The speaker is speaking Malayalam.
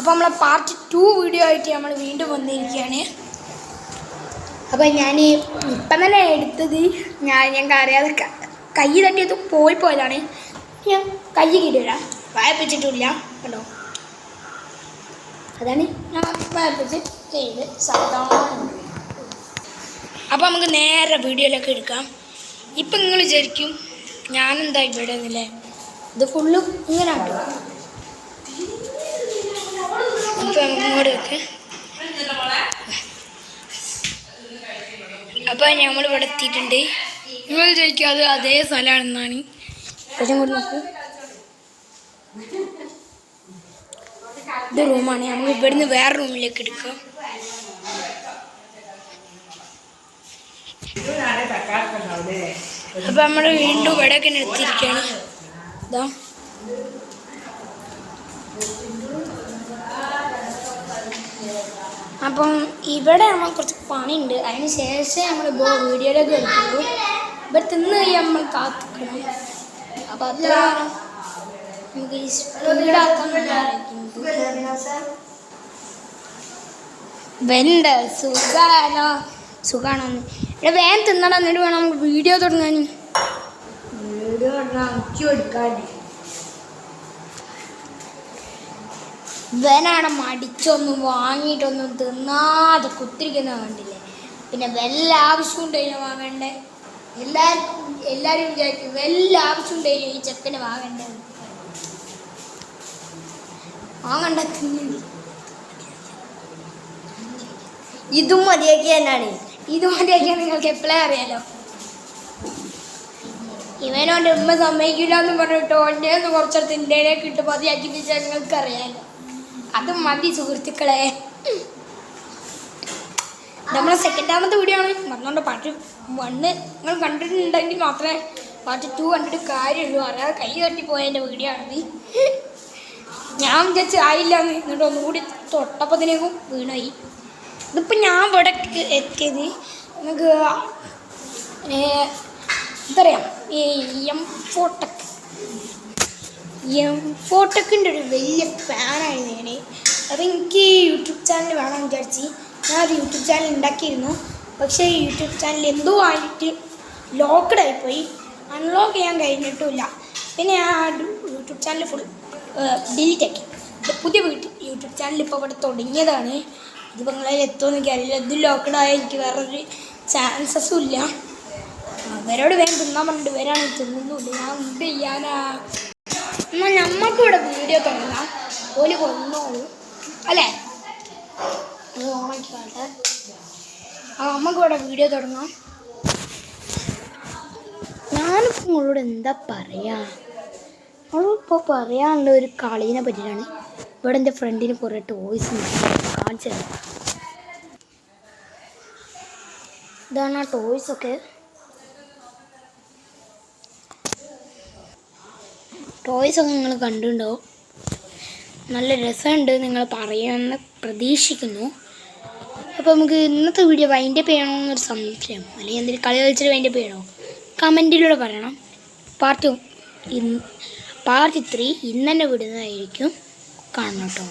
അപ്പോൾ നമ്മളെ പാർട്ട് 2 വീഡിയോ ആയിട്ട് നമ്മൾ വീണ്ടും വന്നിരിക്കുകയാണ്. അപ്പോൾ ഞാൻ ഇപ്പം തന്നെ എടുത്തത് ഞങ്ങൾക്ക് അറിയാതെ കൈ തട്ടിയത് പോയതാണ്. ഞാൻ കൈ കിട്ടിയിടാം, വായപ്പിച്ചിട്ടില്ല കേട്ടോ. അതാണ് ഞാൻ വായപ്പിച്ച് ചെയ്ത് സാധാരണ. അപ്പോൾ നമുക്ക് നേരെ വീഡിയോയിലൊക്കെ എടുക്കാം. ഇപ്പം നിങ്ങൾ വിചാരിക്കും ഞാനെന്താ ഇവിടെ എന്നല്ലേ, ഇത് ഫുള്ളും ഇങ്ങനെ ആട്ടോ. ഇപ്പം ഇങ്ങോട്ട് വെക്ക്. അപ്പോൾ നമ്മളിവിടെ എത്തിയിട്ടുണ്ട്. നിങ്ങൾ വിചാരിക്കും അത് അതേ സ്ഥലമാണെന്നാണ്. പക്ഷെ ഇങ്ങോട്ട് നോക്കൂ, ഇത് റൂമാണ്. നമ്മൾ ഇവിടുന്ന് വേറെ റൂമിലേക്ക് എടുക്കാം. അപ്പം നമ്മൾ വീണ്ടും ഇവിടെയൊക്കെ നിർത്തിയിരിക്കുകയാണ്. ഇതാ അപ്പം ഇവിടെ നമ്മൾ കുറച്ച് പണിയുണ്ട്. അതിന് ശേഷം നമ്മളിപ്പോൾ വീഡിയോയിലേക്ക് എടുക്കുള്ളൂ. ഇവിടെ തിന്ന് കഴിയാൻ നമ്മൾ കാത്തിക്കണം. അപ്പം അത്ര നമുക്ക് ഈ സ്പീഡാക്കാൻ വെണ്ട സുഖാണോന്ന് ഇവിടെ വേഗം തിന്നണം. എന്നിട്ട് വേണം നമുക്ക് വീഡിയോ തുടങ്ങാൻ. വീഡിയോ തുടങ്ങാൻ എടുക്കാണ്ട് ഇവനാണ് മടിച്ചൊന്നും വാങ്ങിയിട്ടൊന്നും തിന്നാതെ കുത്തിരിക്കുന്ന കണ്ടില്ലേ. പിന്നെ വല്ല ആവശ്യം ഉണ്ടായിരുന്നു വാങ്ങണ്ടേ. എല്ലാവരും വിചാരിക്കും വല്ല ആവശ്യം ഉണ്ടായിരുന്നു ഈ ചെക്കന് വാങ്ങണ്ടേ. വാങ്ങണ്ട, തിന്നില്ല. ഇതും മതിയാക്കി തന്നെയാണ്. ഇത് മതിയാക്കിയാൽ നിങ്ങൾക്ക് എപ്പോഴേ അറിയാലോ. ഇവനോണ്ട് ഉമ്മ സമ്മതിക്കില്ല എന്ന് പറഞ്ഞിട്ടോ എൻ്റെ കുറച്ചെടുത്ത് ഇന്ത്യയിലേക്ക് ഇട്ട് മതിയാക്കി വെച്ചാൽ നിങ്ങൾക്ക് അറിയാലോ. അത് മതി സുഹൃത്തുക്കളെ. നമ്മളെ സെക്കൻഡാമത്തെ വീഡിയോ ആണ്. പറഞ്ഞോണ്ട് പാർട്ട് 1 നിങ്ങൾ കണ്ടിട്ടുണ്ടെങ്കിൽ മാത്രമേ പാർട്ട് 2 കണ്ടിട്ട് കാര്യമുള്ളൂ. അറിയാതെ കൈ തട്ടിപ്പോയതിൻ്റെ വീഡിയോ ആണത്. ഞാൻ വിചാരിച്ച് ആയില്ല എന്ന്, എന്നിട്ട് ഒന്നുകൂടി തൊട്ടപ്പത്തിനേക്കും വീണായി. ഇതിപ്പോൾ ഞാൻ ഇവിടെ എത്തിയത് നമുക്ക് എന്തറിയാം, ഈ എംഫോടെക്കിൻ്റെ ഒരു വലിയ ഫാനായിരുന്നു ഞാൻ. അപ്പോൾ എനിക്ക് യൂട്യൂബ് ചാനൽ വേണമെന്ന് വിചാരിച്ച് ഞാനൊരു യൂട്യൂബ് ചാനൽ ഉണ്ടാക്കിയിരുന്നു. പക്ഷേ ഈ യൂട്യൂബ് ചാനൽ എന്തോ ആയിട്ട് ലോക്ക്ഡായിപ്പോയി. അൺലോക്ക് ചെയ്യാൻ കഴിഞ്ഞിട്ടുമില്ല. പിന്നെ ഞാൻ യൂട്യൂബ് ചാനൽ ഫുൾ ഡിലീറ്റ് ആക്കി. പുതിയ യൂട്യൂബ് ചാനൽ ഇപ്പോൾ ഇവിടെ തുടങ്ങിയതാണ്. ഇതിപ്പോൾ നിങ്ങളതിൽ എത്തുമെന്ന് എനിക്കറിയില്ല. ഇത് ലോക്ക്ഡായ എനിക്ക് വേറൊരു ചാൻസസും ഇല്ല. അവരോട് വേഗം തിന്നാൻ പറഞ്ഞിട്ട് വരാണ്, തിന്നുന്നില്ല. ഞാൻ എന്ത് ചെയ്യാനാ. എന്നാൽ നമ്മൾക്കിവിടെ വീഡിയോ തുടങ്ങാം. ഓല് കൊന്നോളൂ അല്ലേ, അത് ഓണാക്കിക്കാട്ടെ. നമുക്കിവിടെ വീഡിയോ തുടങ്ങാം. ഞാനിപ്പോൾ നിങ്ങളോട് എന്താ പറയുക, നമ്മളിപ്പോൾ പറയാനുള്ള ഒരു കളീനെ പറ്റിയിട്ടാണ്. ഇവിടെ എൻ്റെ ഫ്രണ്ടിന് കുറേ ടോയ്സ് കാണിച്ചു തരാം. ഇതാണ് ആ ടോയ്സൊക്കെ. ടോയ്സൊക്കെ നിങ്ങൾ കണ്ടിട്ടുണ്ടാവും. നല്ല രസമുണ്ട്, നിങ്ങൾ പറയുമെന്ന് പ്രതീക്ഷിക്കുന്നു. അപ്പോൾ നമുക്ക് ഇന്നത്തെ വീഡിയോ വൈൻഡപ്പ് ചെയ്യണമെന്നൊരു സംശയം, അല്ലെങ്കിൽ എന്തെങ്കിലും കളി കളിച്ചിട്ട് വൈൻഡപ്പ് ചെയ്യണോ, കമൻറ്റിലൂടെ പറയണം. പാർട്ട് 3 ഇന്ന് തന്നെ വിടുന്നതായിരിക്കും. കാണണം കേട്ടോ.